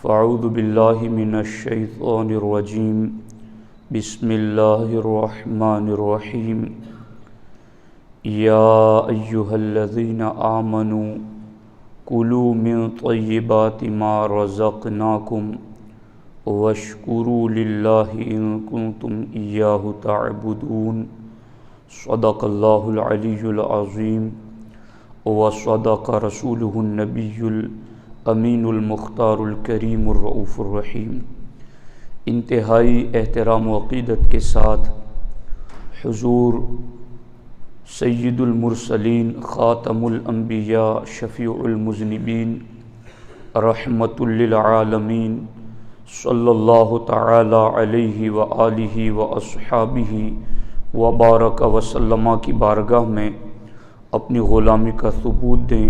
فاعوذ باللہ من الشیطان الرجیم بسم اللہ الرحمن الرحیم یا ایہا الذین آمنوا کلوا من طیبات ما رزقناکم واشکروا للہ ان کنتم ایاہ تعبدون صدق اللہ العلی العظیم وصدق رسولہ النبی الامین المختار الکریم الرؤوف الرحیم۔ انتہائی احترام و عقیدت کے ساتھ حضور سید المرسلین خاتم الانبیاء شفیع المذنبین رحمت للعالمین صلی اللہ تعالی علیہ وآلہ واصحابہ وبارک وسلم کی بارگاہ میں اپنی غلامی کا ثبوت دیں،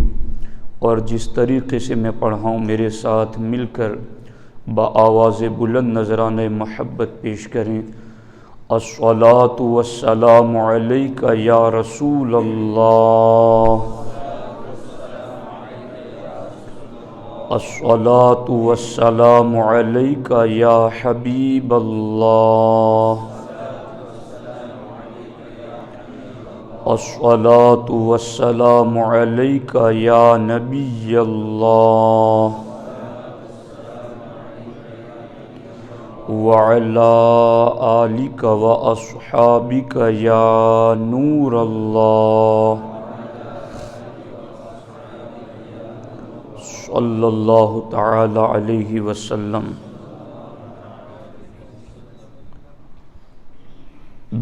اور جس طریقے سے میں پڑھا ہوں میرے ساتھ مل کر بآواز بلند نذرانہ محبت پیش کریں۔ الصلاۃ والسلام علیک یا رسول اللہ، الصلاۃ والسلام علیک یا حبیب اللہ، الصلاۃ والسلام علیک یا نبی اللہ، وعلی آلک واصحابک یا نور اللہ، صلی اللہ تعالی علیہ وسلم۔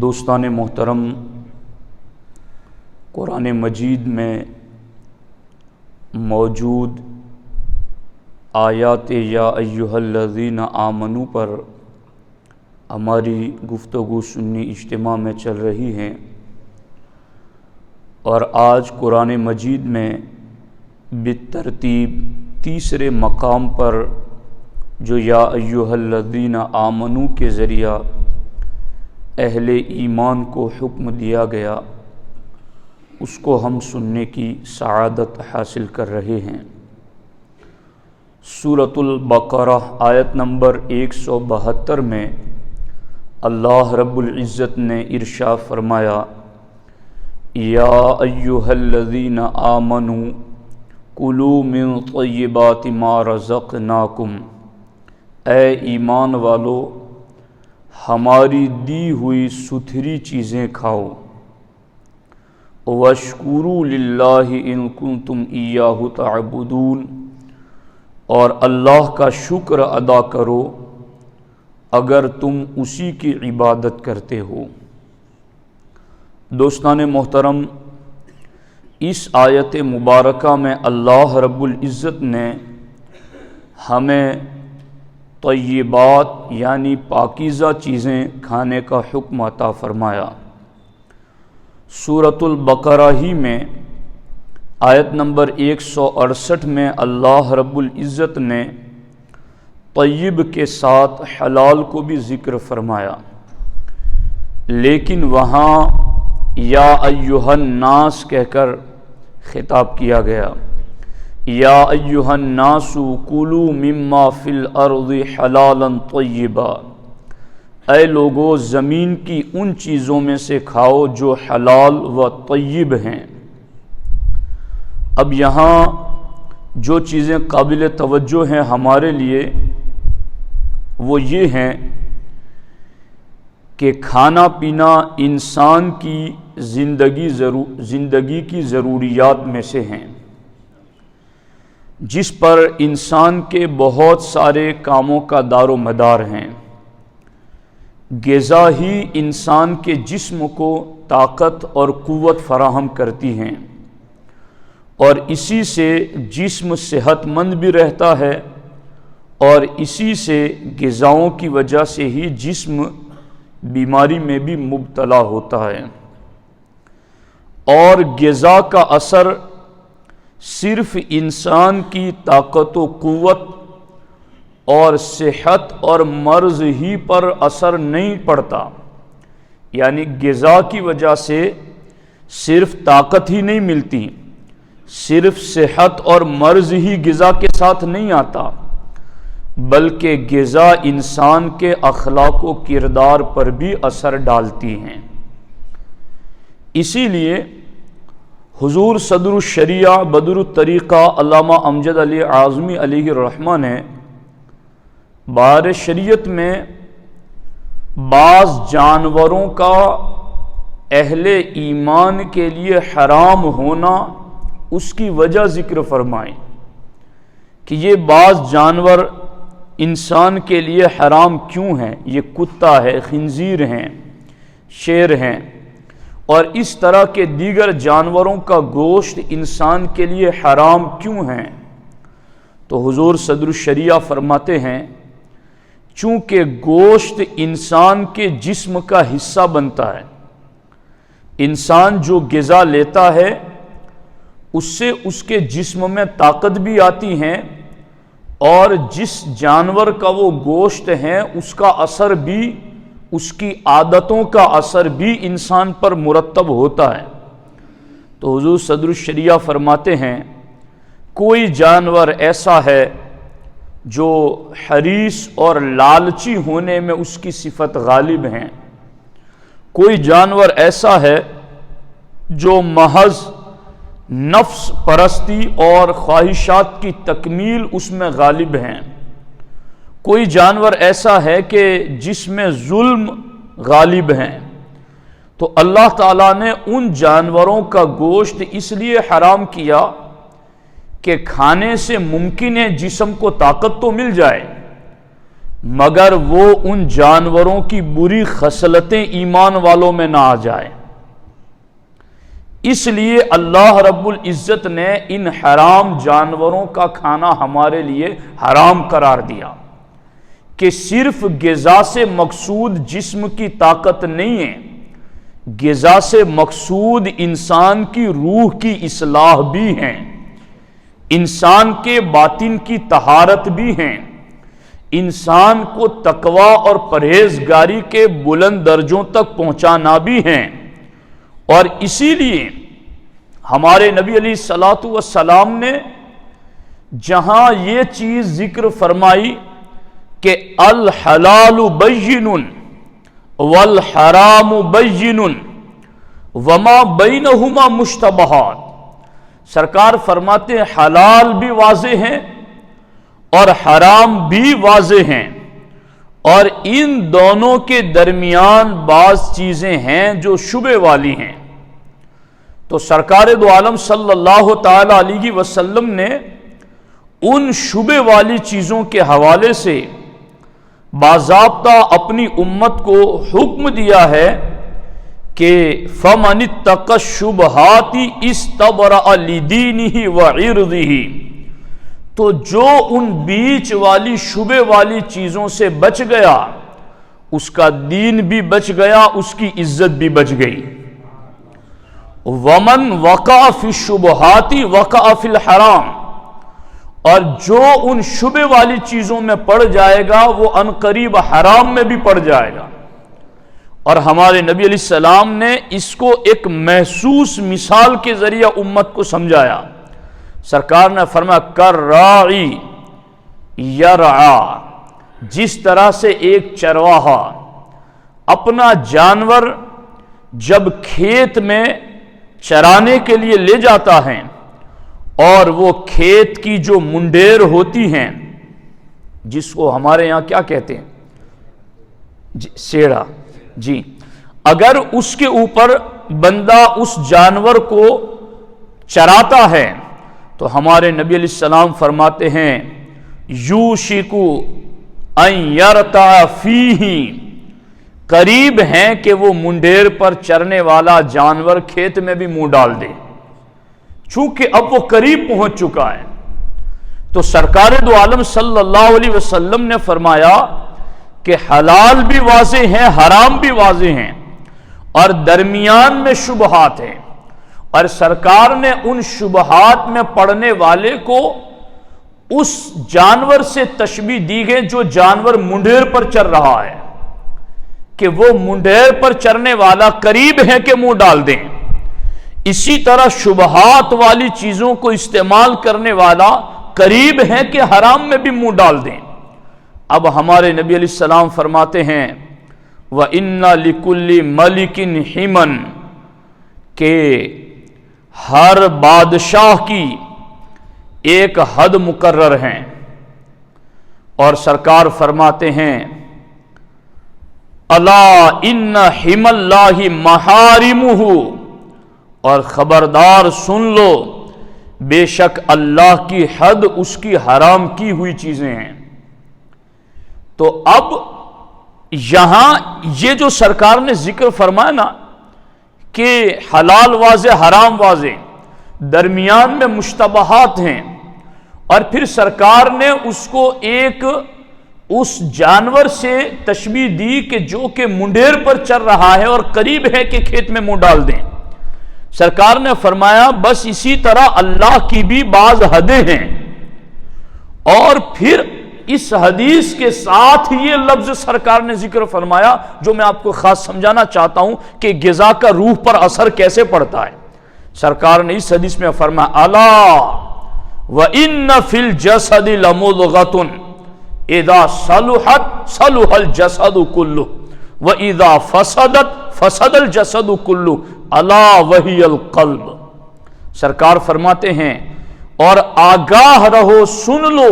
دوستان محترم، قرآن مجید میں موجود آیات یا ایہا الذین آمنوا پر ہماری گفتگو سنی اجتماع میں چل رہی ہیں، اور آج قرآن مجید میں بالترتیب تیسرے مقام پر جو یا ایہا الذین آمنوا کے ذریعہ اہل ایمان کو حکم دیا گیا، اس کو ہم سننے کی سعادت حاصل کر رہے ہیں۔ سورۃ البقرہ آیت نمبر 172 میں اللہ رب العزت نے ارشاد فرمایا، یا ایہا الذین آمنوا کلوا من طیبات ما رزقناکم، اے ایمان والو ہماری دی ہوئی ستھری چیزیں کھاؤ، واشکروا للہ ان کنتم ایاہ تعبدون، اور اللہ کا شکر ادا کرو اگر تم اسی کی عبادت کرتے ہو۔ دوستان محترم، اس آیت مبارکہ میں اللہ رب العزت نے ہمیں طیبات یعنی پاکیزہ چیزیں کھانے کا حکم عطا فرمایا۔ سورۃ البقرہ ہی میں آیت نمبر 168 میں اللہ رب العزت نے طیب کے ساتھ حلال کو بھی ذکر فرمایا، لیکن وہاں یا ایہا الناس کہہ کر خطاب کیا گیا، یا ایہا الناس کلوا مما فی الارض حلالا طیبا، اے لوگو زمین کی ان چیزوں میں سے کھاؤ جو حلال و طیب ہیں۔ اب یہاں جو چیزیں قابل توجہ ہیں ہمارے لیے وہ یہ ہیں کہ کھانا پینا انسان کی زندگی کی ضروریات میں سے ہیں، جس پر انسان کے بہت سارے کاموں کا دار و مدار ہیں۔ غذا ہی انسان کے جسم کو طاقت اور قوت فراہم کرتی ہیں، اور اسی سے جسم صحت مند بھی رہتا ہے، اور اسی سے غذاؤں کی وجہ سے ہی جسم بیماری میں بھی مبتلا ہوتا ہے۔ اور غذا کا اثر صرف انسان کی طاقت و قوت اور صحت اور مرض ہی پر اثر نہیں پڑتا، یعنی غذا کی وجہ سے صرف طاقت ہی نہیں ملتی، صرف صحت اور مرض ہی غذا کے ساتھ نہیں آتا، بلکہ غذا انسان کے اخلاق و کردار پر بھی اثر ڈالتی ہیں۔ اسی لیے حضور صدر الشریعہ بدر الطریقہ علامہ امجد علی اعظمی علیہ الرحمہ نے بار شریعت میں بعض جانوروں کا اہل ایمان کے لیے حرام ہونا اس کی وجہ ذکر فرمائیں کہ یہ بعض جانور انسان کے لیے حرام کیوں ہیں، یہ کتا ہے، خنزیر ہیں، شیر ہیں اور اس طرح کے دیگر جانوروں کا گوشت انسان کے لیے حرام کیوں ہیں؟ تو حضور صدر الشریعہ فرماتے ہیں چونکہ گوشت انسان کے جسم کا حصہ بنتا ہے، انسان جو غذا لیتا ہے اس سے اس کے جسم میں طاقت بھی آتی ہے اور جس جانور کا وہ گوشت ہے اس کا اثر بھی، اس کی عادتوں کا اثر بھی انسان پر مرتب ہوتا ہے۔ تو حضور صدر الشریعہ فرماتے ہیں کوئی جانور ایسا ہے جو حریص اور لالچی ہونے میں اس کی صفت غالب ہیں، کوئی جانور ایسا ہے جو محض نفس پرستی اور خواہشات کی تکمیل اس میں غالب ہیں، کوئی جانور ایسا ہے کہ جس میں ظلم غالب ہیں۔ تو اللہ تعالیٰ نے ان جانوروں کا گوشت اس لیے حرام کیا کہ کھانے سے ممکن ہے جسم کو طاقت تو مل جائے مگر وہ ان جانوروں کی بری خصلتیں ایمان والوں میں نہ آ جائے، اس لیے اللہ رب العزت نے ان حرام جانوروں کا کھانا ہمارے لیے حرام قرار دیا کہ صرف غذا سے مقصود جسم کی طاقت نہیں ہے، غذا سے مقصود انسان کی روح کی اصلاح بھی ہے، انسان کے باطن کی طہارت بھی ہیں، انسان کو تقوی اور پرہیزگاری کے بلند درجوں تک پہنچانا بھی ہیں۔ اور اسی لیے ہمارے نبی علیہ الصلوۃ والسلام نے جہاں یہ چیز ذکر فرمائی کہ الحلال بین والحرام بین وما بینہما مشتبہات، سرکار فرماتے ہیں حلال بھی واضح ہیں اور حرام بھی واضح ہیں اور ان دونوں کے درمیان بعض چیزیں ہیں جو شبہ والی ہیں۔ تو سرکار دو عالم صلی اللہ تعالی علیہ وسلم نے ان شبہ والی چیزوں کے حوالے سے باضابطہ اپنی امت کو حکم دیا ہے کہ فَمَنِ اتَّقَى الشُّبْهَاتِ اسْتَبْرَأَ لِدِينِهِ وَعِرْضِهِ، تو جو ان بیچ والی شبہ والی چیزوں سے بچ گیا اس کا دین بھی بچ گیا، اس کی عزت بھی بچ گئی۔ وَمَنْ وَقَعَ فِي الشُّبْهَاتِ وَقَعَ فِي الْحَرَامِ، اور جو ان شبہ والی چیزوں میں پڑ جائے گا وہ عنقریب حرام میں بھی پڑ جائے گا۔ اور ہمارے نبی علیہ السلام نے اس کو ایک محسوس مثال کے ذریعہ امت کو سمجھایا۔ سرکار نے فرمایا کالراعی یرعا، جس طرح سے ایک چرواہا اپنا جانور جب کھیت میں چرانے کے لیے لے جاتا ہے اور وہ کھیت کی جو منڈیر ہوتی ہیں جس کو ہمارے یہاں کیا کہتے ہیں سیڑا، جی، اگر اس کے اوپر بندہ اس جانور کو چراتا ہے تو ہمارے نبی علیہ السلام فرماتے ہیں یوشکو ان یرتع فیہ، قریب ہیں کہ وہ منڈیر پر چرنے والا جانور کھیت میں بھی منہ ڈال دے، چونکہ اب وہ قریب پہنچ چکا ہے۔ تو سرکار دو عالم صلی اللہ علیہ وسلم نے فرمایا کہ حلال بھی واضح ہیں، حرام بھی واضح ہیں اور درمیان میں شبہات ہیں، اور سرکار نے ان شبہات میں پڑنے والے کو اس جانور سے تشبیہ دی گئی جو جانور منڈیر پر چر رہا ہے، کہ وہ منڈیر پر چرنے والا قریب ہے کہ منہ ڈال دیں۔ اسی طرح شبہات والی چیزوں کو استعمال کرنے والا قریب ہے کہ حرام میں بھی منہ ڈال دیں۔ اب ہمارے نبی علیہ السلام فرماتے ہیں وَإِنَّ لِكُلِّ مَلِكٍ حِمًا، کہ ہر بادشاہ کی ایک حد مقرر ہیں، اور سرکار فرماتے ہیں الا ان حم اللہ محارمہ، اور خبردار سن لو بے شک اللہ کی حد اس کی حرام کی ہوئی چیزیں ہیں۔ تو اب یہاں یہ جو سرکار نے ذکر فرمایا نا کہ حلال واضح حرام واضح، درمیان میں مشتبہات ہیں، اور پھر سرکار نے اس کو ایک اس جانور سے تشبیہ دی کہ جو کہ منڈیر پر چل رہا ہے اور قریب ہے کہ کھیت میں منہ ڈال دیں۔ سرکار نے فرمایا بس اسی طرح اللہ کی بھی بعض حدیں ہیں، اور پھر اس حدیث کے ساتھ یہ لفظ سرکار نے ذکر فرمایا جو میں آپ کو خاص سمجھانا چاہتا ہوں کہ غذا کا روح پر اثر کیسے پڑتا ہے۔ سرکار نے اس حدیث میں فرمایا الا وَإِنَّ فِي الْجَسَدِ لَمُضْغَةٌ اِذَا صَلُحَتْ صَلُحَ الْجَسَدُ كُلُّهُ وَإِذَا فَسَدَتْ فَسَدَ الْجَسَدُ كُلُّهُ أَلَا وَهِيَ الْقَلْبُ۔ سرکار فرماتے ہیں اور آگاہ رہو، سن لو،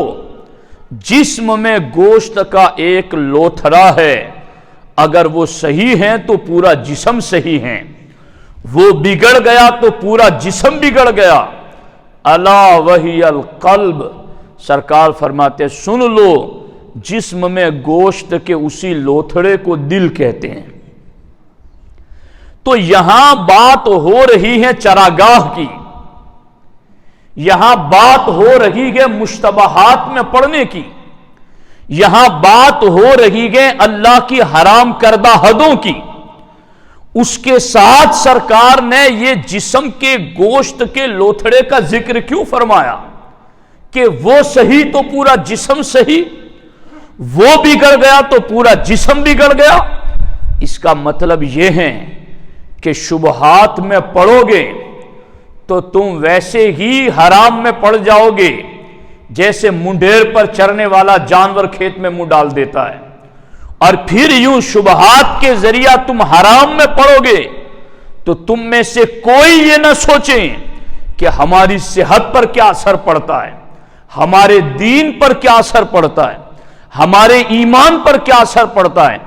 جسم میں گوشت کا ایک لوتھڑا ہے، اگر وہ صحیح ہیں تو پورا جسم صحیح ہے، وہ بگڑ گیا تو پورا جسم بگڑ گیا۔ الا وہی القلب، سرکار فرماتے سن لو، جسم میں گوشت کے اسی لوتھڑے کو دل کہتے ہیں۔ تو یہاں بات ہو رہی ہے چراگاہ کی، یہاں بات ہو رہی ہے مشتبہات میں پڑنے کی، یہاں بات ہو رہی ہے اللہ کی حرام کردہ حدوں کی۔ اس کے ساتھ سرکار نے یہ جسم کے گوشت کے لوتھڑے کا ذکر کیوں فرمایا کہ وہ صحیح تو پورا جسم صحیح، وہ بگڑ گیا تو پورا جسم بگڑ گیا؟ اس کا مطلب یہ ہے کہ شبہات میں پڑو گے تو تم ویسے ہی حرام میں پڑ جاؤ گے جیسے منڈیر پر چرنے والا جانور کھیت میں منہ ڈال دیتا ہے، اور پھر یوں شبہات کے ذریعہ تم حرام میں پڑو گے تو تم میں سے کوئی یہ نہ سوچیں کہ ہماری صحت پر کیا اثر پڑتا ہے، ہمارے دین پر کیا اثر پڑتا ہے، ہمارے ایمان پر کیا اثر پڑتا ہے۔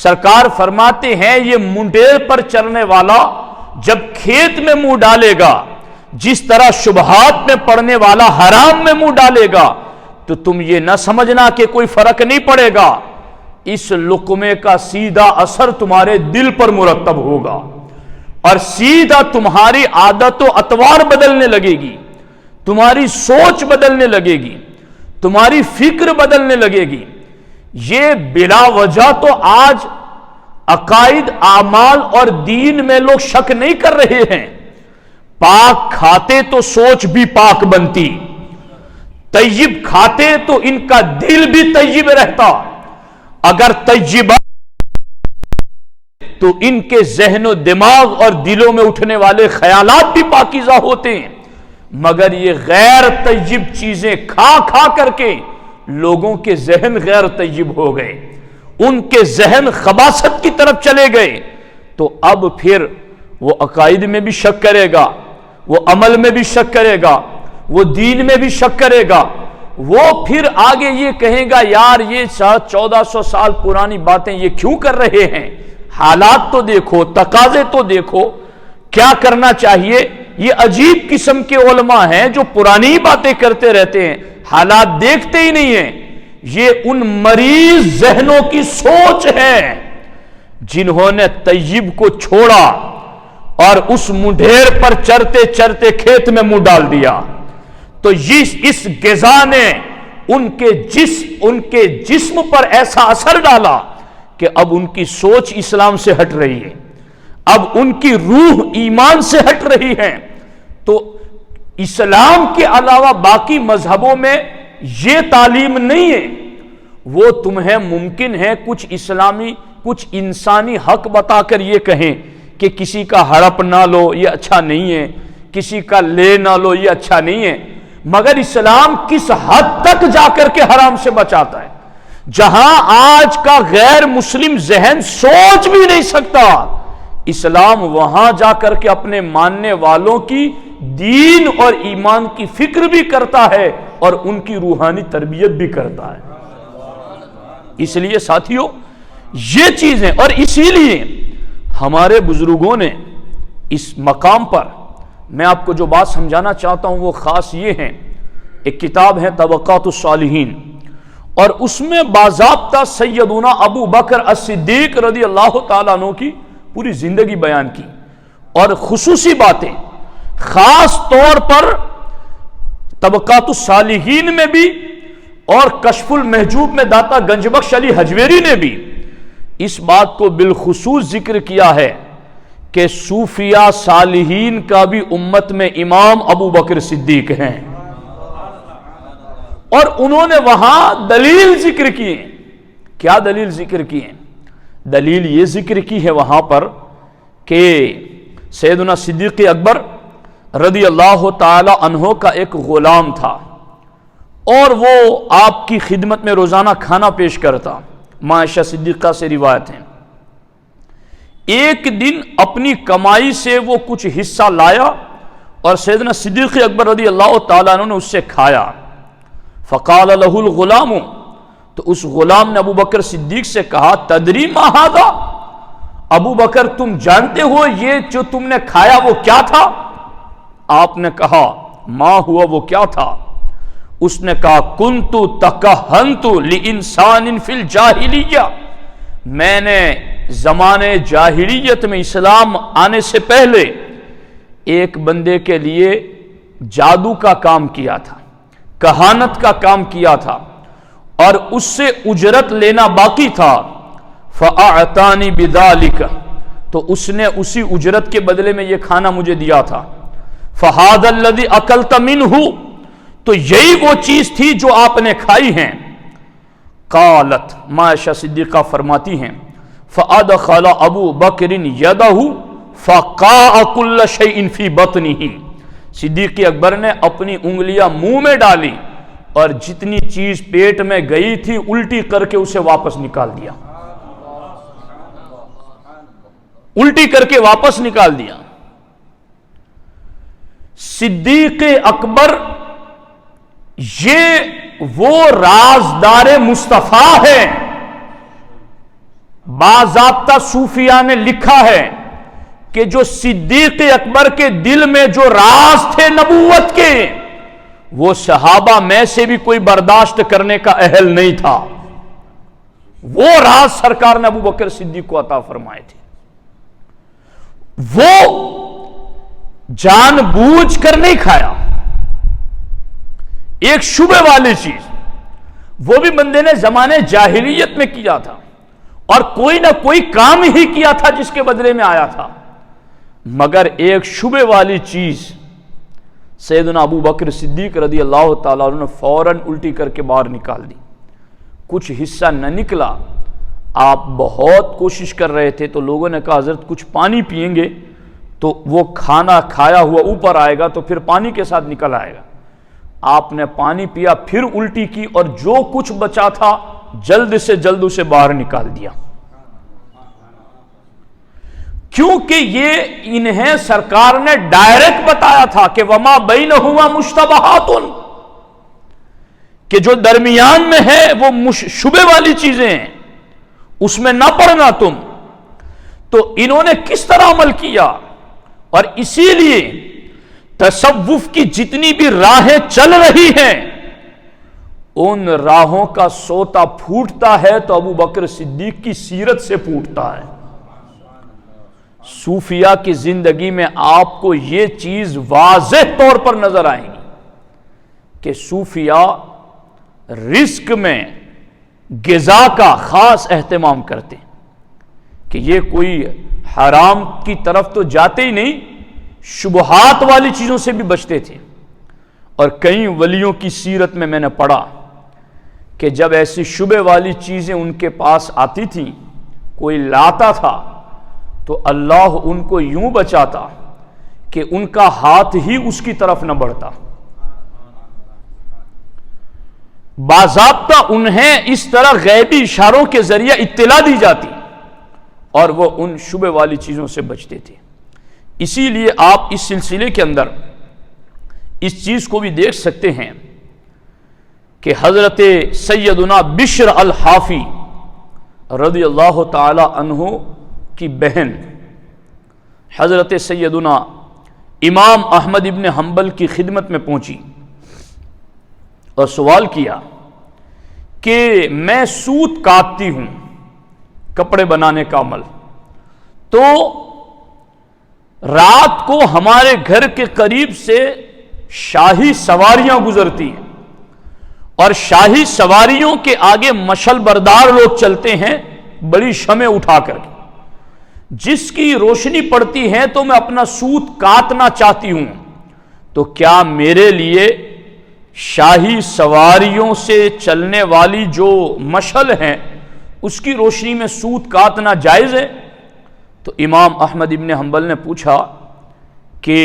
سرکار فرماتے ہیں یہ منڈیر پر چلنے والا جب کھیت میں منہ ڈالے گا، جس طرح شبہات میں پڑنے والا حرام میں منہ ڈالے گا، تو تم یہ نہ سمجھنا کہ کوئی فرق نہیں پڑے گا، اس لقمے کا سیدھا اثر تمہارے دل پر مرتب ہوگا، اور سیدھا تمہاری عادت و اطوار بدلنے لگے گی، تمہاری سوچ بدلنے لگے گی، تمہاری فکر بدلنے لگے گی۔ یہ بلا وجہ تو آج عقائد، اعمال اور دین میں لوگ شک نہیں کر رہے ہیں۔ پاک کھاتے تو سوچ بھی پاک بنتی، طیب کھاتے تو ان کا دل بھی طیب رہتا، اگر طیبہ تو ان کے ذہن و دماغ اور دلوں میں اٹھنے والے خیالات بھی پاکیزہ ہوتے ہیں، مگر یہ غیر طیب چیزیں کھا کھا کر کے لوگوں کے ذہن غیر طیب ہو گئے، ان کے ذہن خباثت کی طرف چلے گئے، تو اب پھر وہ عقائد میں بھی شک کرے گا، وہ عمل میں بھی شک کرے گا، وہ دین میں بھی شک کرے گا، وہ پھر آگے یہ کہے گا یار یہ 1400 سال پرانی باتیں یہ کیوں کر رہے ہیں، حالات تو دیکھو، تقاضے تو دیکھو، کیا کرنا چاہیے۔ یہ عجیب قسم کے علماء ہیں جو پرانی باتیں کرتے رہتے ہیں، حالات دیکھتے ہی نہیں ہیں۔ یہ ان مریض ذہنوں کی سوچ ہے جنہوں نے طیب کو چھوڑا اور اس منڈیر پر چرتے چرتے کھیت میں منہ ڈال دیا، تو اس غذا نے ان کے جسم پر ایسا اثر ڈالا کہ اب ان کی سوچ اسلام سے ہٹ رہی ہے، اب ان کی روح ایمان سے ہٹ رہی ہے۔ تو اسلام کے علاوہ باقی مذہبوں میں یہ تعلیم نہیں ہے، وہ تمہیں ممکن ہے کچھ انسانی حق بتا کر یہ کہیں کہ کسی کا ہڑپ نہ لو یہ اچھا نہیں ہے، کسی کا لے نہ لو یہ اچھا نہیں ہے، مگر اسلام کس حد تک جا کر کے حرام سے بچاتا ہے۔ جہاں آج کا غیر مسلم ذہن سوچ بھی نہیں سکتا، اسلام وہاں جا کر کے اپنے ماننے والوں کی دین اور ایمان کی فکر بھی کرتا ہے اور ان کی روحانی تربیت بھی کرتا ہے۔ اس لیے ساتھیوں یہ چیزیں، اور اسی لیے ہمارے بزرگوں نے اس مقام پر، میں آپ کو جو بات سمجھانا چاہتا ہوں وہ خاص یہ ہے، ایک کتاب ہے طبقات الصالحین، اور اس میں باضابطہ سیدنا ابو بکر الصدیق رضی اللہ تعالیٰ عنہ کی پوری زندگی بیان کی، اور خصوصی باتیں خاص طور پر طبقات الصالحین میں بھی اور کشف المحجوب میں داتا گنج بخش علی حجویری نے بھی اس بات کو بالخصوص ذکر کیا ہے کہ صوفیہ صالحین کا بھی امت میں امام ابو بکر صدیق ہیں، اور انہوں نے وہاں دلیل ذکر کی ہے۔ کیا دلیل ذکر کی ہے؟ دلیل یہ ذکر کی ہے وہاں پر کہ سیدنا صدیق اکبر رضی اللہ تعالی عنہ کا ایک غلام تھا، اور وہ آپ کی خدمت میں روزانہ کھانا پیش کرتا، عائشہ صدیقہ سے روایت ہے۔ ایک دن اپنی کمائی سے وہ کچھ حصہ لایا اور سیدنا صدیق اکبر رضی اللہ تعالیٰ عنہ نے اس سے کھایا۔ فقال له الغلام، تو اس غلام نے ابو بکر صدیق سے کہا تدری ما ھذا، ابو بکر تم جانتے ہو یہ جو تم نے کھایا وہ کیا تھا؟ آپ نے کہا ما ہوا، وہ کیا تھا؟ اس نے کہا کنت تکہنت لانسان فی الجاہلیہ، میں نے زمانے جاہلیت میں اسلام آنے سے پہلے ایک بندے کے لیے جادو کا کام کیا تھا، کہانت کا کام کیا تھا، اور اس سے اجرت لینا باقی تھا۔ فَأَعْتَانِ بِذَلِكَ، تو اس نے اسی اجرت کے بدلے میں یہ کھانا مجھے دیا تھا۔ فَهَذَا الَّذِي أَكَلْتَ مِنْهُ، تو یہی وہ چیز تھی جو آپ نے کھائی ہیں۔ قالت، عائشہ صدیقہ فرماتی ہیں فَأَدْخَلَ أَبُو بَكْرٍ يَدَهُ فَقَاءَ كُلَّ شَيْءٍ فِي بَطْنِهِ، صدیق اکبر نے اپنی انگلیاں منہ میں ڈالی اور جتنی چیز پیٹ میں گئی تھی الٹی کر کے اسے واپس نکال دیا، الٹی کر کے واپس نکال دیا۔ صدیق اکبر یہ وہ رازدار مصطفیٰ ہے، باضابطہ صوفیاء نے لکھا ہے کہ جو صدیق اکبر کے دل میں جو راز تھے نبوت کے، وہ صحابہ میں سے بھی کوئی برداشت کرنے کا اہل نہیں تھا، وہ راز سرکار نے ابو بکر صدیق کو عطا فرمائے تھے۔ وہ جان بوجھ کر نہیں کھایا، ایک شبہ والی چیز، وہ بھی بندے نے زمانے جاہلیت میں کیا تھا اور کوئی نہ کوئی کام ہی کیا تھا جس کے بدلے میں آیا تھا، مگر ایک شبہ والی چیز سیدنا ابو بکر صدیق رضی اللہ تعالیٰ عنہ نے فوراً الٹی کر کے باہر نکال دی، کچھ حصہ نہ نکلا۔ آپ بہت کوشش کر رہے تھے تو لوگوں نے کہا حضرت کچھ پانی پئیں گے تو وہ کھانا کھایا ہوا اوپر آئے گا تو پھر پانی کے ساتھ نکل آئے گا۔ آپ نے پانی پیا، پھر الٹی کی، اور جو کچھ بچا تھا جلد سے جلد اسے باہر نکال دیا، کیونکہ یہ انہیں سرکار نے ڈائریکٹ بتایا تھا کہ وما بینہما مشتبہات، کہ جو درمیان میں ہے وہ شبہ والی چیزیں ہیں، اس میں نہ پڑنا تم۔ تو انہوں نے کس طرح عمل کیا، اور اسی لیے تصوف کی جتنی بھی راہیں چل رہی ہیں ان راہوں کا سوتا پھوٹتا ہے تو ابو بکر صدیق کی سیرت سے پھوٹتا ہے۔ صوفیہ کی زندگی میں آپ کو یہ چیز واضح طور پر نظر آئے گی کہ صوفیہ رزق میں غذا کا خاص اہتمام کرتے، کہ یہ کوئی حرام کی طرف تو جاتے ہی نہیں، شبہات والی چیزوں سے بھی بچتے تھے۔ اور کئی ولیوں کی سیرت میں نے پڑھا کہ جب ایسی شبہ والی چیزیں ان کے پاس آتی تھیں، کوئی لاتا تھا تو اللہ ان کو یوں بچاتا کہ ان کا ہاتھ ہی اس کی طرف نہ بڑھتا۔ باضابطہ انہیں اس طرح غیبی اشاروں کے ذریعے اطلاع دی جاتی اور وہ ان شبہ والی چیزوں سے بچتے تھے۔ اسی لیے آپ اس سلسلے کے اندر اس چیز کو بھی دیکھ سکتے ہیں کہ حضرت سیدنا بشر الحافی رضی اللہ تعالی عنہ کی بہن حضرت سیدنا امام احمد ابن حنبل کی خدمت میں پہنچی اور سوال کیا کہ میں سوت کاٹتی ہوں، کپڑے بنانے کا عمل، تو رات کو ہمارے گھر کے قریب سے شاہی سواریاں گزرتی ہیں اور شاہی سواریوں کے آگے مشل بردار لوگ چلتے ہیں بڑی شمع اٹھا کر کے، جس کی روشنی پڑتی ہے تو میں اپنا سوت کاٹنا چاہتی ہوں، تو کیا میرے لیے شاہی سواریوں سے چلنے والی جو مشل ہیں اس کی روشنی میں سوت کاٹنا جائز ہے؟ تو امام احمد ابن حنبل نے پوچھا کہ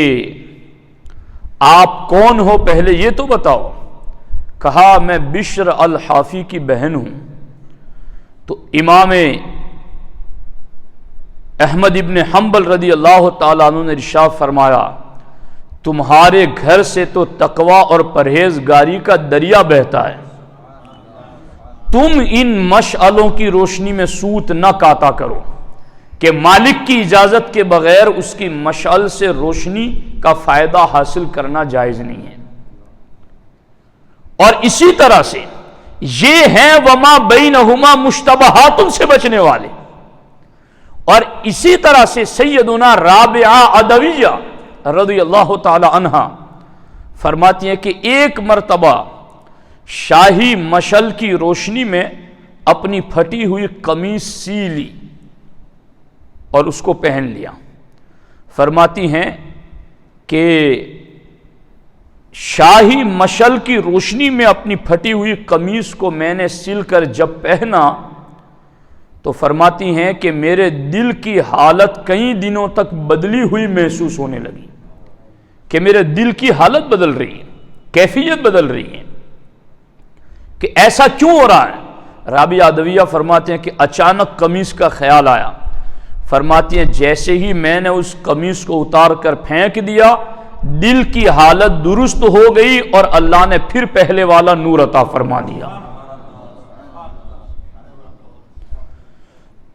آپ کون ہو، پہلے یہ تو بتاؤ۔ کہا میں بشر الحافی کی بہن ہوں۔ تو امام احمد ابن حنبل رضی اللہ تعالیٰ عنہ نے ارشاد فرمایا تمہارے گھر سے تو تقوی اور پرہیزگاری کا دریا بہتا ہے، تم ان مشعلوں کی روشنی میں سوت نہ کاٹا کرو کہ مالک کی اجازت کے بغیر اس کی مشعل سے روشنی کا فائدہ حاصل کرنا جائز نہیں ہے۔ اور اسی طرح سے یہ ہیں وما بینہما مشتبہات سے بچنے والے۔ اور اسی طرح سے سیدنا رابعہ عدویہ رضی اللہ تعالی عنہا فرماتی ہیں کہ ایک مرتبہ شاہی مشل کی روشنی میں اپنی پھٹی ہوئی قمیص سی لی اور اس کو پہن لیا۔ فرماتی ہیں کہ شاہی مشل کی روشنی میں اپنی پھٹی ہوئی قمیص کو میں نے سل کر جب پہنا تو فرماتی ہیں کہ میرے دل کی حالت کئی دنوں تک بدلی ہوئی محسوس ہونے لگی، کہ میرے دل کی حالت بدل رہی ہے، کیفیت بدل رہی ہے، کہ ایسا کیوں ہو رہا ہے؟ رابعہ عدویہ فرماتے ہیں کہ اچانک قمیص کا خیال آیا۔ فرماتی ہیں جیسے ہی میں نے اس قمیص کو اتار کر پھینک دیا دل کی حالت درست ہو گئی اور اللہ نے پھر پہلے والا نور عطا فرما دیا۔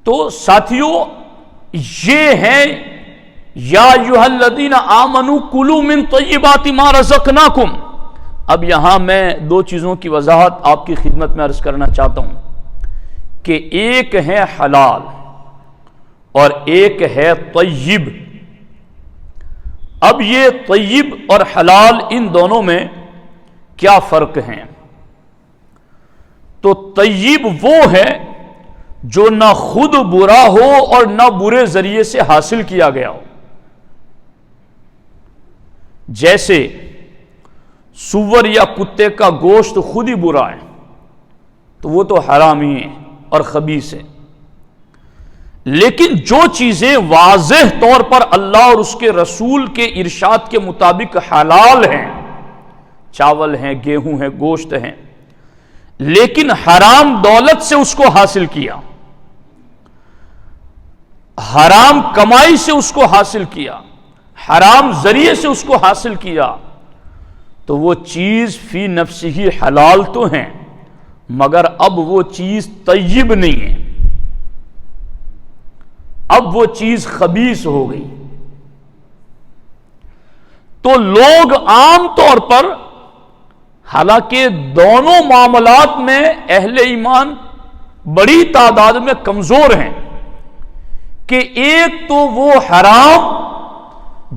تو ساتھیو یہ ہے یا ایھا الذین آمنوا کلوا من طیبات ما رزقناکم۔ اب یہاں میں دو چیزوں کی وضاحت آپ کی خدمت میں عرض کرنا چاہتا ہوں کہ ایک ہے حلال اور ایک ہے طیب۔ اب یہ طیب اور حلال ان دونوں میں کیا فرق ہیں؟ تو طیب وہ ہے جو نہ خود برا ہو اور نہ برے ذریعے سے حاصل کیا گیا ہو، جیسے سور یا کتے کا گوشت خود ہی برا ہے تو وہ تو حرام ہی ہے اور خبیث ہے، لیکن جو چیزیں واضح طور پر اللہ اور اس کے رسول کے ارشاد کے مطابق حلال ہیں، چاول ہیں، گیہوں ہیں، گوشت ہیں، لیکن حرام دولت سے اس کو حاصل کیا، حرام کمائی سے اس کو حاصل کیا، حرام ذریعے سے اس کو حاصل کیا، تو وہ چیز فی نفسہ حلال تو ہیں مگر اب وہ چیز طیب نہیں ہے، اب وہ چیز خبیث ہو گئی۔ تو لوگ عام طور پر، حالانکہ دونوں معاملات میں اہل ایمان بڑی تعداد میں کمزور ہیں، کہ ایک تو وہ حرام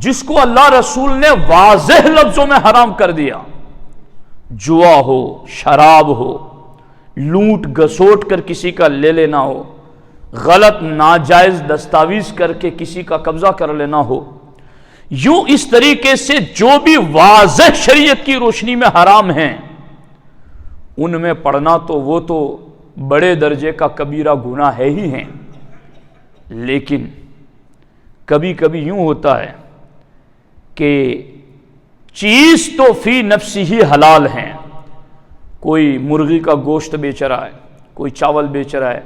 جس کو اللہ رسول نے واضح لفظوں میں حرام کر دیا، جوا ہو، شراب ہو، لوٹ گھسوٹ کر کسی کا لے لینا ہو، غلط ناجائز دستاویز کر کے کسی کا قبضہ کر لینا ہو، یوں اس طریقے سے جو بھی واضح شریعت کی روشنی میں حرام ہیں ان میں پڑنا تو وہ تو بڑے درجے کا کبیرہ گناہ ہے ہی ہیں، لیکن کبھی کبھی یوں ہوتا ہے کہ چیز تو فی نفسی ہی حلال ہیں، کوئی مرغی کا گوشت بیچ رہا ہے، کوئی چاول بیچ رہا ہے،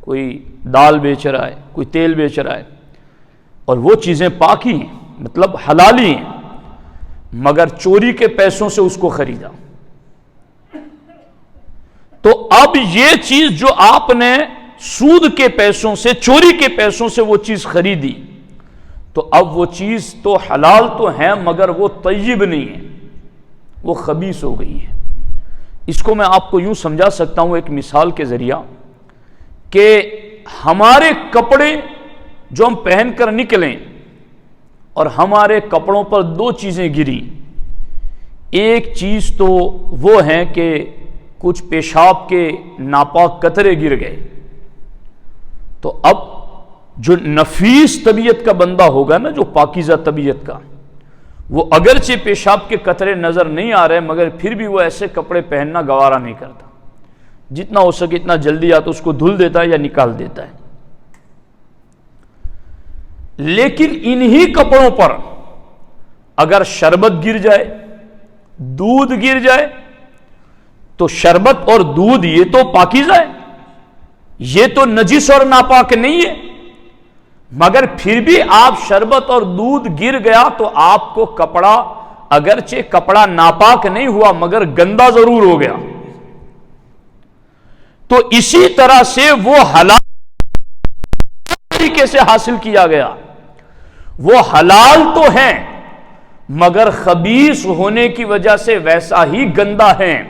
کوئی دال بیچ رہا ہے، کوئی تیل بیچ رہا ہے، اور وہ چیزیں پاک ہی ہیں، مطلب حلالی ہیں، مگر چوری کے پیسوں سے اس کو خریدا، تو اب یہ چیز جو آپ نے سود کے پیسوں سے، چوری کے پیسوں سے وہ چیز خریدی، تو اب وہ چیز تو حلال تو ہے مگر وہ طیب نہیں ہے، وہ خبیث ہو گئی ہے۔ اس کو میں آپ کو یوں سمجھا سکتا ہوں ایک مثال کے ذریعہ کہ ہمارے کپڑے جو ہم پہن کر نکلیں اور ہمارے کپڑوں پر دو چیزیں گری، ایک چیز تو وہ ہے کہ کچھ پیشاب کے ناپاک قطرے گر گئے، تو اب جو نفیس طبیعت کا بندہ ہوگا نا، جو پاکیزہ طبیعت کا، وہ اگرچہ پیشاب کے قطرے نظر نہیں آ رہے مگر پھر بھی وہ ایسے کپڑے پہننا گوارا نہیں کرتا، جتنا ہو سکے اتنا جلدی یا تو اس کو دھل دیتا ہے یا نکال دیتا ہے۔ لیکن انہی کپڑوں پر اگر شربت گر جائے، دودھ گر جائے، تو شربت اور دودھ یہ تو پاکیزہ ہے، یہ تو نجس اور ناپاک نہیں ہے، مگر پھر بھی آپ شربت اور دودھ گر گیا تو آپ کو کپڑا، اگرچہ کپڑا ناپاک نہیں ہوا مگر گندا ضرور ہو گیا۔ تو اسی طرح سے وہ حلال طریقے سے حاصل کیا گیا، وہ حلال تو ہیں مگر خبیث ہونے کی وجہ سے ویسا ہی گندا ہیں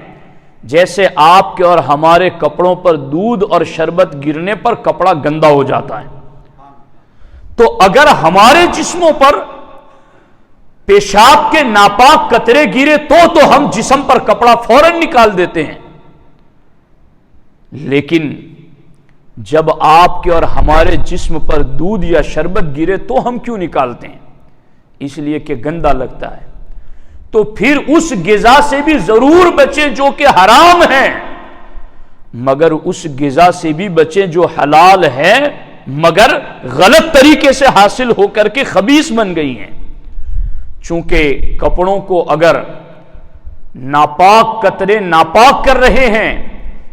جیسے آپ کے اور ہمارے کپڑوں پر دودھ اور شربت گرنے پر کپڑا گندا ہو جاتا ہے۔ تو اگر ہمارے جسموں پر پیشاب کے ناپاک قطرے گرے تو ہم جسم پر کپڑا فوراً نکال دیتے ہیں، لیکن جب آپ کے اور ہمارے جسم پر دودھ یا شربت گرے تو ہم کیوں نکالتے ہیں؟ اس لیے کہ گندا لگتا ہے۔ تو پھر اس غذا سے بھی ضرور بچیں جو کہ حرام ہے، مگر اس غذا سے بھی بچیں جو حلال ہے مگر غلط طریقے سے حاصل ہو کر کے خبیث بن گئی ہیں۔ چونکہ کپڑوں کو اگر ناپاک قطرے ناپاک کر رہے ہیں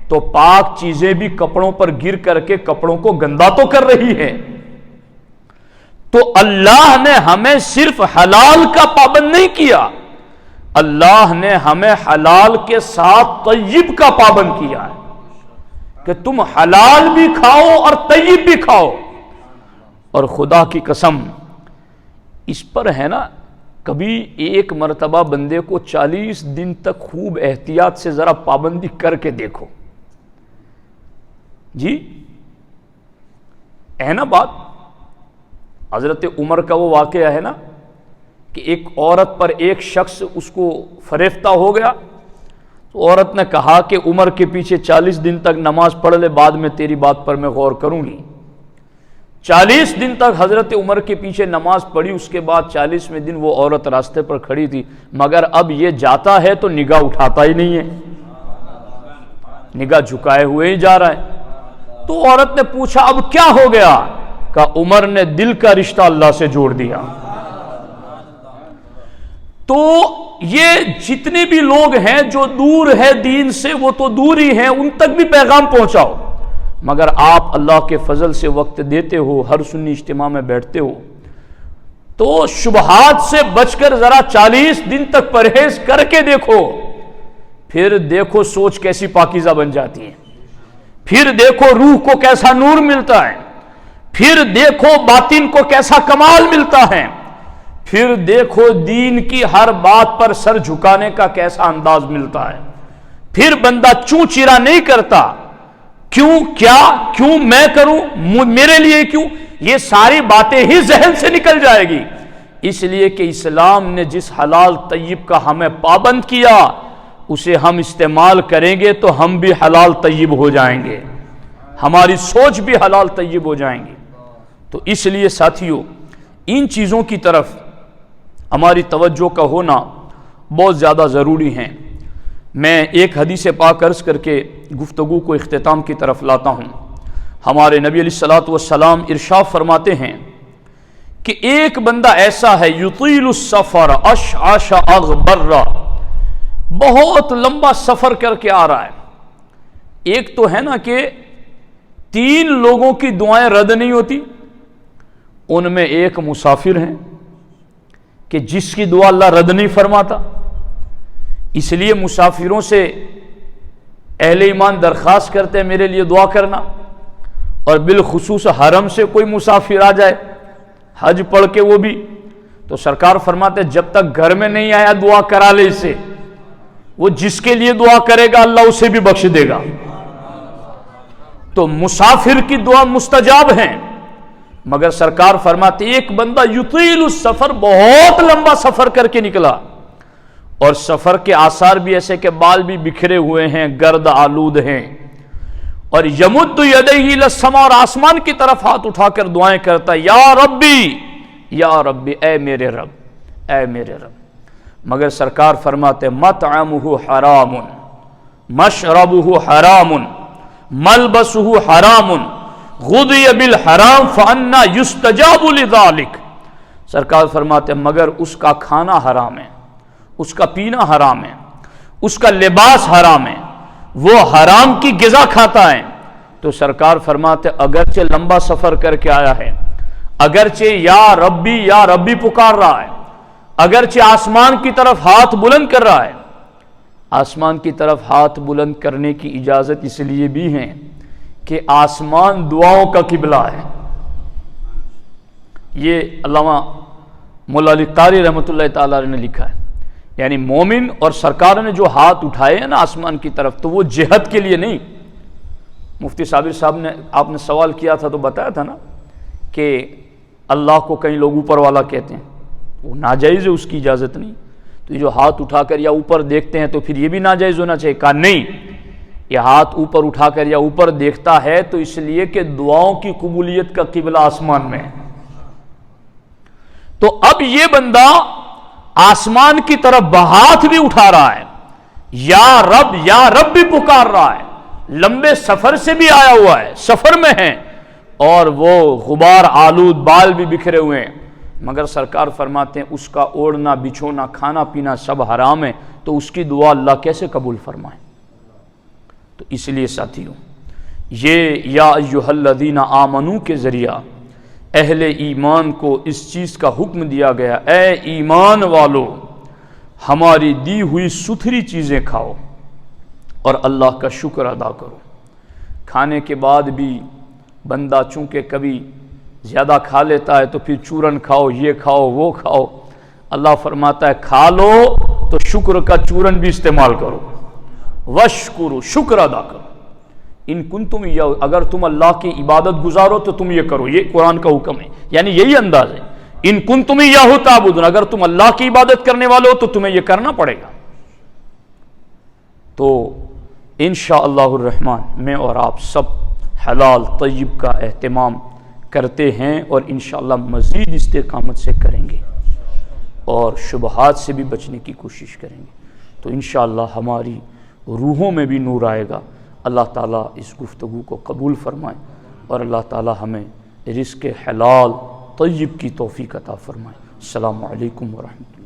تو پاک چیزیں بھی کپڑوں پر گر کر کے کپڑوں کو گندا تو کر رہی ہے۔ تو اللہ نے ہمیں صرف حلال کا پابند نہیں کیا، اللہ نے ہمیں حلال کے ساتھ طیب کا پابند کیا ہے کہ تم حلال بھی کھاؤ اور طیب بھی کھاؤ۔ اور خدا کی قسم اس پر ہے نا، کبھی ایک مرتبہ بندے کو 40 دن تک خوب احتیاط سے ذرا پابندی کر کے دیکھو، جی ہے نا بات۔ حضرت عمر کا وہ واقعہ ہے نا کہ ایک عورت پر ایک شخص اس کو فریفتہ ہو گیا، تو عورت نے کہا کہ عمر کے پیچھے 40 دن تک نماز پڑھ لے، بعد میں تیری بات پر میں غور کروں گی۔ 40 دن تک حضرت عمر کے پیچھے نماز پڑھی، اس کے بعد 40ویں دن وہ عورت راستے پر کھڑی تھی، مگر اب یہ جاتا ہے تو نگاہ اٹھاتا ہی نہیں ہے، نگاہ جھکائے ہوئے ہی جا رہا ہے۔ تو عورت نے پوچھا اب کیا ہو گیا؟ کہا عمر نے دل کا رشتہ اللہ سے جوڑ دیا۔ تو یہ جتنے بھی لوگ ہیں جو دور ہے دین سے، وہ تو دور ہی ہیں، ان تک بھی پیغام پہنچاؤ، مگر آپ اللہ کے فضل سے وقت دیتے ہو، ہر سنی اجتماع میں بیٹھتے ہو، تو شبہات سے بچ کر ذرا 40 دن تک پرہیز کر کے دیکھو، پھر دیکھو سوچ کیسی پاکیزہ بن جاتی ہے، پھر دیکھو روح کو کیسا نور ملتا ہے، پھر دیکھو باطن کو کیسا کمال ملتا ہے، پھر دیکھو دین کی ہر بات پر سر جھکانے کا کیسا انداز ملتا ہے، پھر بندہ چوں چیرا نہیں کرتا، کیوں کیا، کیوں میں کروں، میرے لیے کیوں، یہ ساری باتیں ہی ذہن سے نکل جائے گی۔ اس لیے کہ اسلام نے جس حلال طیب کا ہمیں پابند کیا اسے ہم استعمال کریں گے تو ہم بھی حلال طیب ہو جائیں گے، ہماری سوچ بھی حلال طیب ہو جائیں گی۔ تو اس لیے ساتھیوں ان چیزوں کی طرف ہماری توجہ کا ہونا بہت زیادہ ضروری ہے۔ میں ایک حدیث پاک عرض کر کے گفتگو کو اختتام کی طرف لاتا ہوں۔ ہمارے نبی علیہ الصلوۃ والسلام ارشاد فرماتے ہیں کہ ایک بندہ ایسا ہے یطیل السفر اشعث اغبر، بہت لمبا سفر کر کے آ رہا ہے. ایک تو ہے نا کہ 3 لوگوں کی دعائیں رد نہیں ہوتی، ان میں ایک مسافر ہیں کہ جس کی دعا اللہ رد نہیں فرماتا. اس لیے مسافروں سے اہل ایمان درخواست کرتے ہیں میرے لیے دعا کرنا. اور بالخصوص حرم سے کوئی مسافر آ جائے حج پڑھ کے، وہ بھی تو سرکار فرماتے جب تک گھر میں نہیں آیا دعا کرا لے اسے، وہ جس کے لیے دعا کرے گا اللہ اسے بھی بخش دے گا. تو مسافر کی دعا مستجاب ہیں. مگر سرکار فرماتے ایک بندہ یطیل السفر، بہت لمبا سفر کر کے نکلا، اور سفر کے آثار بھی ایسے کہ بال بھی بکھرے ہوئے ہیں، گرد آلود ہیں، اور یمد یدیہ الی السماء، اور آسمان کی طرف ہاتھ اٹھا کر دعائیں کرتا ہے، یا ربی یا ربی، اے میرے رب اے میرے رب. مگر سرکار فرماتے مطعمہ حرام، مشربہ حرام، ملبسہ حرام، غذی بالحرام فانا یستجاب لذلک. سرکار فرماتے مگر اس کا کھانا حرام ہے، اس کا پینا حرام ہے، اس کا لباس حرام ہے، وہ حرام کی غذا کھاتا ہے. تو سرکار فرماتے اگرچہ لمبا سفر کر کے آیا ہے، اگرچہ یا ربی پکار رہا ہے، اگرچہ آسمان کی طرف ہاتھ بلند کر رہا ہے. آسمان کی طرف ہاتھ بلند کرنے کی اجازت اس لیے بھی ہے کہ آسمان دعاؤں کا قبلہ ہے. یہ علامہ مولا علی قاری رحمۃ اللہ تعالی نے لکھا ہے. یعنی مومن اور سرکار نے جو ہاتھ اٹھائے ہیں نا آسمان کی طرف، تو وہ جہت کے لیے نہیں. مفتی صابر صاحب نے آپ نے سوال کیا تھا تو بتایا تھا نا کہ اللہ کو کئی لوگ اوپر والا کہتے ہیں، وہ ناجائز ہے، اس کی اجازت نہیں. تو یہ جو ہاتھ اٹھا کر یا اوپر دیکھتے ہیں تو پھر یہ بھی ناجائز ہونا چاہیے. کہا نہیں، یہ ہاتھ اوپر اٹھا کر یا اوپر دیکھتا ہے تو اس لیے کہ دعاؤں کی قبولیت کا قبلہ آسمان میں ہے. تو اب یہ بندہ آسمان کی طرف ہاتھ بھی اٹھا رہا ہے، یا رب بھی پکار رہا ہے، لمبے سفر سے بھی آیا ہوا ہے، سفر میں ہے، اور وہ غبار آلود بال بھی بکھرے ہوئے ہیں. مگر سرکار فرماتے ہیں اس کا اوڑھنا بچھونا کھانا پینا سب حرام ہے، تو اس کی دعا اللہ کیسے قبول فرمائے؟ تو اس لیے ساتھیوں، یہ یا ایھا الذین آمنو کے ذریعہ اہل ایمان کو اس چیز کا حکم دیا گیا، اے ایمان والو ہماری دی ہوئی ستھری چیزیں کھاؤ اور اللہ کا شکر ادا کرو. کھانے کے بعد بھی بندہ چونکہ کبھی زیادہ کھا لیتا ہے تو پھر چورن کھاؤ، یہ کھاؤ وہ کھاؤ. اللہ فرماتا ہے کھا لو تو شکر کا چورن بھی استعمال کرو، وشکرو، شکر ادا کرو. ان کنتم اگر تم اللہ کی عبادت گزارو تو تم یہ کرو، یہ قرآن کا حکم ہے. یعنی یہی انداز ہے، ان کنتم یاہ تعبدون، اگر تم اللہ کی عبادت کرنے والے ہو تو تمہیں یہ کرنا پڑے گا. تو انشاءاللہ الرحمن میں اور آپ سب حلال طیب کا اہتمام کرتے ہیں اور انشاءاللہ مزید استقامت سے کریں گے اور شبہات سے بھی بچنے کی کوشش کریں گے. تو انشاءاللہ ہماری روحوں میں بھی نور آئے گا. اللہ تعالیٰ اس گفتگو کو قبول فرمائے اور اللہ تعالیٰ ہمیں رزق حلال طیب کی توفیق عطا فرمائے. السلام علیکم ورحمۃ اللہ.